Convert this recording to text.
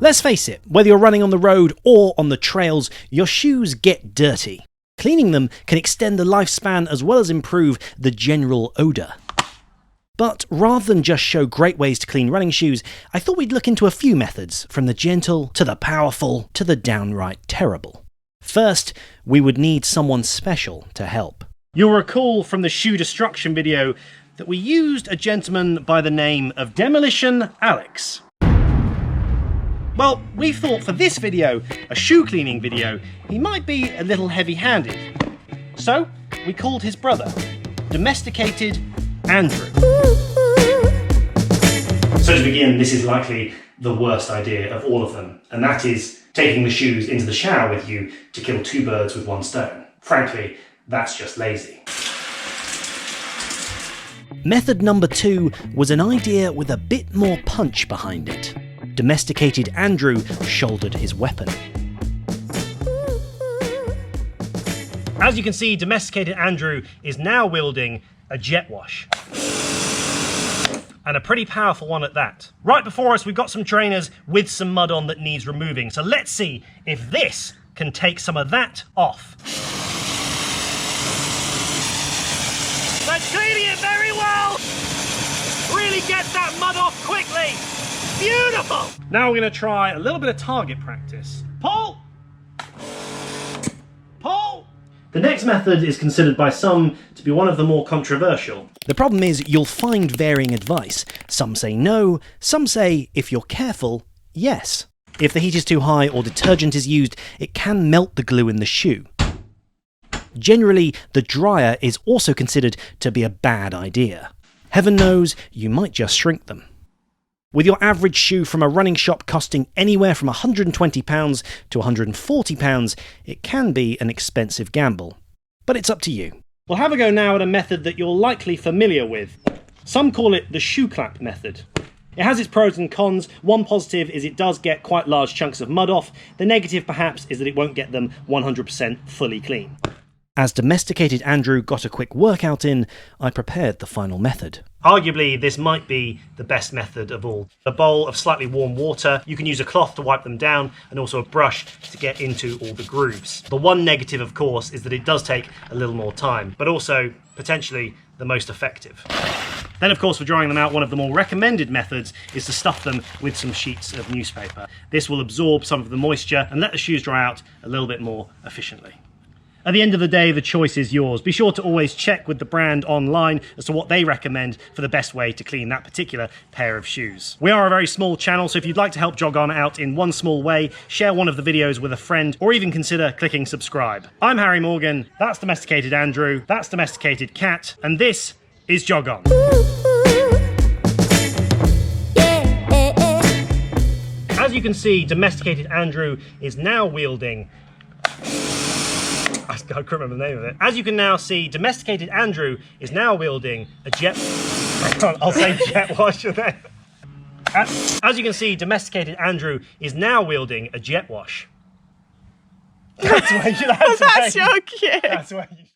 Let's face it, whether you're running on the road or on the trails, your shoes get dirty. Cleaning them can extend the lifespan as well as improve the general odour. But rather than just show great ways to clean running shoes, I thought we'd look into a few methods, from the gentle to the powerful to the downright terrible. First, we would need someone special to help. You'll recall from the shoe destruction video that we used a gentleman by the name of Demolition Alex. Well, we thought for this video, a shoe cleaning video, he might be a little heavy-handed. So, we called his brother, Domesticated Andrew. So to begin, this is likely the worst idea of all of them, and that is taking the shoes into the shower with you to kill two birds with one stone. Frankly, that's just lazy. Method number 2 was an idea with a bit more punch behind it. Domesticated Andrew shouldered his weapon. As you can see, Domesticated Andrew is now wielding a jet wash. And a pretty powerful one at that. Right before us, we've got some trainers with some mud on that needs removing. So let's see if this can take some of that off. That's cleaning it very well! Really gets that mud off quickly! Beautiful! Now we're going to try a little bit of target practice. Pull! Pull! The next method is considered by some to be one of the more controversial. The problem is you'll find varying advice. Some say no, some say, if you're careful, yes. If the heat is too high or detergent is used, it can melt the glue in the shoe. Generally, the dryer is also considered to be a bad idea. Heaven knows, you might just shrink them. With your average shoe from a running shop costing anywhere from £120 to £140, it can be an expensive gamble. But it's up to you. We'll have a go now at a method that you're likely familiar with. Some call it the shoe clap method. It has its pros and cons. One positive is it does get quite large chunks of mud off. The negative perhaps is that it won't get them 100% fully clean. As Domesticated Andrew got a quick workout in, I prepared the final method. Arguably, this might be the best method of all. A bowl of slightly warm water, you can use a cloth to wipe them down, and also a brush to get into all the grooves. The one negative, of course, is that it does take a little more time, but also potentially the most effective. Then, of course, for drying them out, one of the more recommended methods is to stuff them with some sheets of newspaper. This will absorb some of the moisture and let the shoes dry out a little bit more efficiently. At the end of the day, the choice is yours. Be sure to always check with the brand online as to what they recommend for the best way to clean that particular pair of shoes. We are a very small channel, so if you'd like to help Jog On out in one small way, share one of the videos with a friend, or even consider clicking subscribe. I'm Harry Morgan, that's Domesticated Andrew, that's Domesticated Cat, and this is Jog On. As you can see, Domesticated Andrew is now wielding... I can't remember the name of it. As you can now see, Domesticated Andrew is now wielding a jet... I'll say jet wash. As you can see, Domesticated Andrew is now wielding a jet wash. That's where you... That's your cue. That's where you...